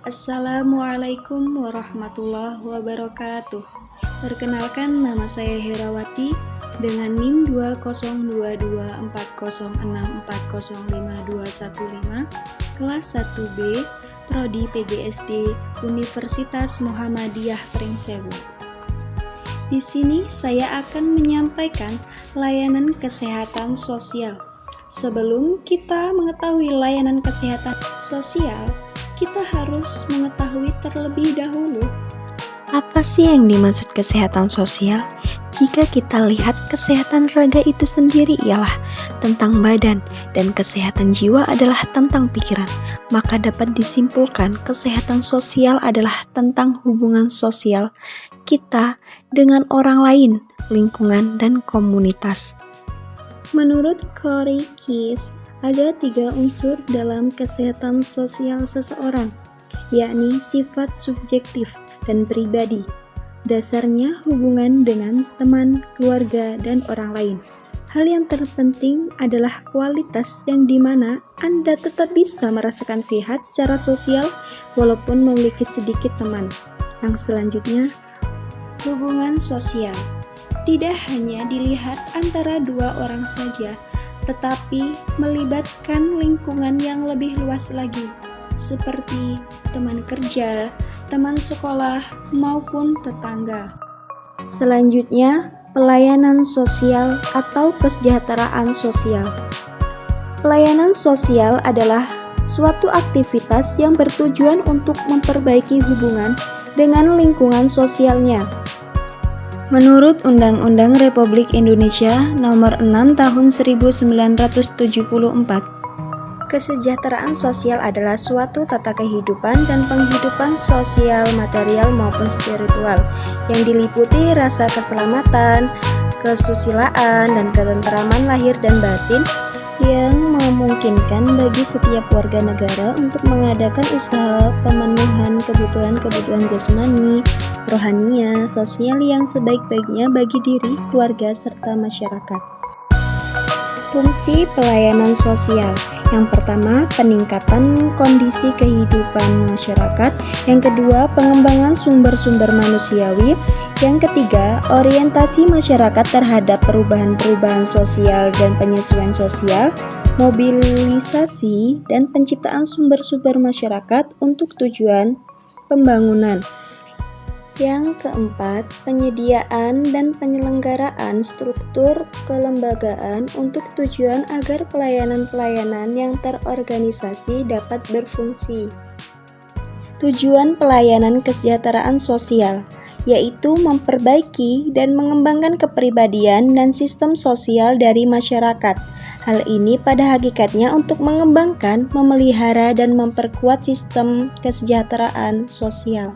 Assalamualaikum warahmatullahi wabarakatuh. Perkenalkan, nama saya Herawati dengan NIM 2022406405215 kelas 1B Prodi PGSD Universitas Muhammadiyah Pringsewu. Di sini saya akan menyampaikan layanan kesehatan sosial. Sebelum kita mengetahui layanan kesehatan sosial, kita harus mengetahui terlebih dahulu apa sih yang dimaksud kesehatan sosial? Jika kita lihat kesehatan raga itu sendiri ialah tentang badan dan kesehatan jiwa adalah tentang pikiran, maka dapat disimpulkan kesehatan sosial adalah tentang hubungan sosial kita dengan orang lain, lingkungan, dan komunitas. Menurut Corey Keyes, ada 3 unsur dalam kesehatan sosial seseorang, yakni sifat subjektif dan pribadi. Dasarnya hubungan dengan teman, keluarga, dan orang lain. Hal yang terpenting adalah kualitas yang dimana Anda tetap bisa merasakan sehat secara sosial walaupun memiliki sedikit teman. Yang selanjutnya, hubungan sosial. Tidak hanya dilihat antara 2 orang saja, tetapi melibatkan lingkungan yang lebih luas lagi, seperti teman kerja, teman sekolah, maupun tetangga. Selanjutnya, pelayanan sosial atau kesejahteraan sosial. Pelayanan sosial adalah suatu aktivitas yang bertujuan untuk memperbaiki hubungan dengan lingkungan sosialnya. Menurut Undang-Undang Republik Indonesia Nomor 6 Tahun 1974, kesejahteraan sosial adalah suatu tata kehidupan dan penghidupan sosial, material maupun spiritual yang diliputi rasa keselamatan, kesusilaan, dan ketentraman lahir dan batin yang memungkinkan bagi setiap warga negara untuk mengadakan usaha pemenuhan kebutuhan jasmani, rohania, sosial yang sebaik-baiknya bagi diri, keluarga, serta masyarakat. Fungsi pelayanan sosial. Yang pertama, peningkatan kondisi kehidupan masyarakat. Yang kedua, pengembangan sumber-sumber manusiawi. Yang ketiga, orientasi masyarakat terhadap perubahan-perubahan sosial dan penyesuaian sosial, mobilisasi dan penciptaan sumber-sumber masyarakat untuk tujuan pembangunan. Yang keempat, penyediaan dan penyelenggaraan struktur kelembagaan untuk tujuan agar pelayanan-pelayanan yang terorganisasi dapat berfungsi. Tujuan pelayanan kesejahteraan sosial yaitu memperbaiki dan mengembangkan kepribadian dan sistem sosial dari masyarakat. Hal ini pada hakikatnya untuk mengembangkan, memelihara, dan memperkuat sistem kesejahteraan sosial.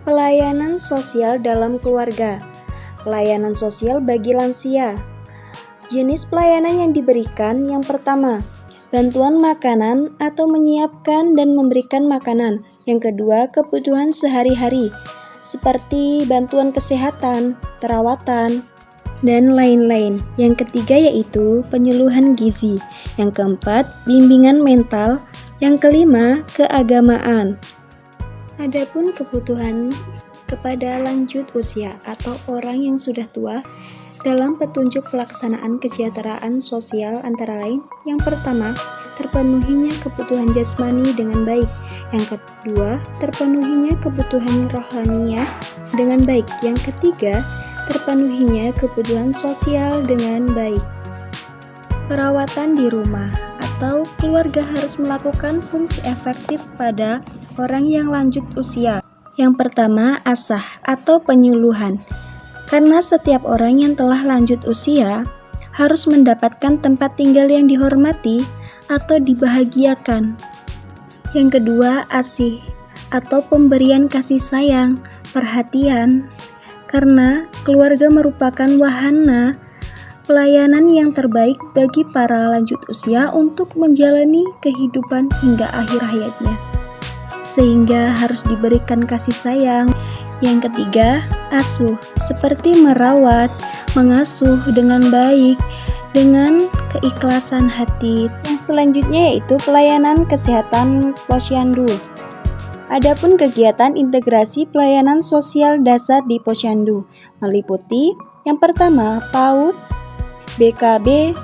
Pelayanan sosial dalam keluarga. Pelayanan sosial bagi lansia. Jenis pelayanan yang diberikan yang pertama, bantuan makanan atau menyiapkan dan memberikan makanan. Yang kedua, kebutuhan sehari-hari seperti bantuan kesehatan, perawatan, dan lain-lain. Yang ketiga yaitu penyuluhan gizi. Yang keempat, bimbingan mental. Yang kelima, keagamaan. Adapun kebutuhan kepada lanjut usia atau orang yang sudah tua dalam petunjuk pelaksanaan kesejahteraan sosial antara lain, yang pertama, terpenuhinya kebutuhan jasmani dengan baik. Yang kedua, terpenuhinya kebutuhan rohaniah dengan baik. Yang ketiga, terpenuhinya kebutuhan sosial dengan baik. Perawatan di rumah atau keluarga harus melakukan fungsi efektif pada orang yang lanjut usia. Yang pertama, asah atau penyuluhan. Karena setiap orang yang telah lanjut usia harus mendapatkan tempat tinggal yang dihormati atau dibahagiakan. Yang kedua, asih atau pemberian kasih sayang, perhatian. Karena keluarga merupakan wahana pelayanan yang terbaik bagi para lanjut usia untuk menjalani kehidupan hingga akhir hayatnya, sehingga harus diberikan kasih sayang. Yang ketiga, asuh, seperti merawat, mengasuh dengan baik, dengan keikhlasan hati. Yang selanjutnya yaitu pelayanan kesehatan posyandu. Adapun kegiatan integrasi pelayanan sosial dasar di Posyandu meliputi yang pertama PAUD, BKB,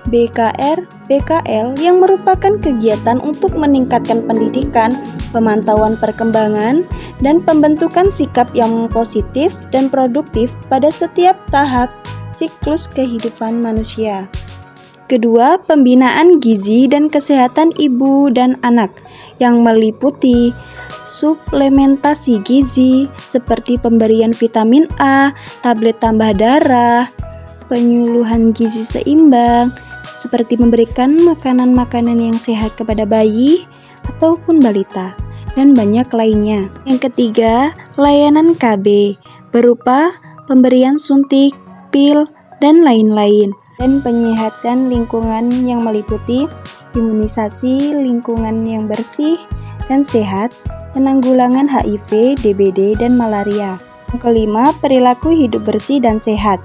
BKR, BKL yang merupakan kegiatan untuk meningkatkan pendidikan, pemantauan perkembangan, dan pembentukan sikap yang positif dan produktif pada setiap tahap siklus kehidupan manusia. Kedua, pembinaan gizi dan kesehatan ibu dan anak yang meliputi suplementasi gizi seperti pemberian vitamin A, tablet tambah darah, penyuluhan gizi seimbang, seperti memberikan makanan-makanan yang sehat kepada bayi ataupun balita, dan banyak lainnya. Yang ketiga, layanan KB berupa pemberian suntik, pil, dan lain-lain, dan penyehatan lingkungan yang meliputi imunisasi lingkungan yang bersih dan sehat, penanggulangan HIV, DBD, dan malaria. Yang kelima, perilaku hidup bersih dan sehat,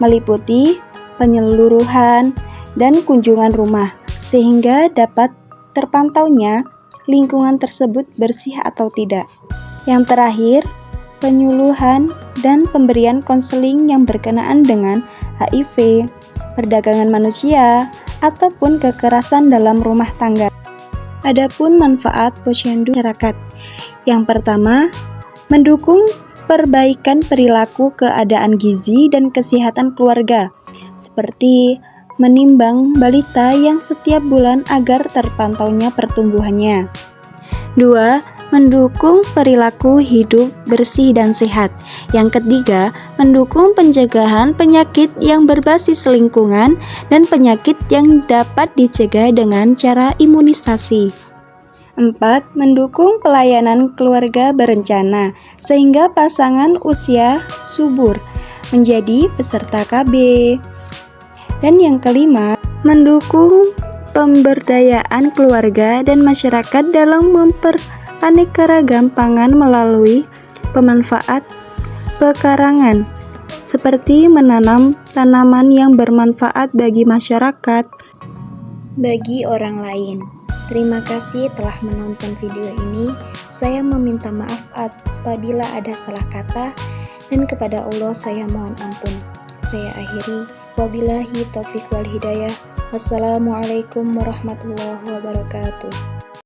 meliputi penyeluruhan dan kunjungan rumah, sehingga dapat terpantaunya lingkungan tersebut bersih atau tidak. Yang terakhir, penyuluhan dan pemberian konseling yang berkenaan dengan HIV, perdagangan manusia, ataupun kekerasan dalam rumah tangga. Adapun manfaat Posyandu masyarakat. Yang pertama, mendukung perbaikan perilaku keadaan gizi dan kesehatan keluarga, seperti menimbang balita yang setiap bulan agar terpantaunya pertumbuhannya. 2. Mendukung perilaku hidup bersih dan sehat. Yang ketiga, mendukung pencegahan penyakit yang berbasis lingkungan dan penyakit yang dapat dicegah dengan cara imunisasi. 4. Mendukung pelayanan keluarga berencana sehingga pasangan usia subur menjadi peserta KB. Dan yang kelima, mendukung pemberdayaan keluarga dan masyarakat dalam aneka-ragam pangan melalui pemanfaat pekarangan, seperti menanam tanaman yang bermanfaat bagi masyarakat, bagi orang lain. Terima kasih telah menonton video ini. Saya meminta maaf apabila ada salah kata, dan kepada Allah saya mohon ampun. Saya akhiri, wabillahi taufiq wal hidayah. Wassalamualaikum warahmatullahi wabarakatuh.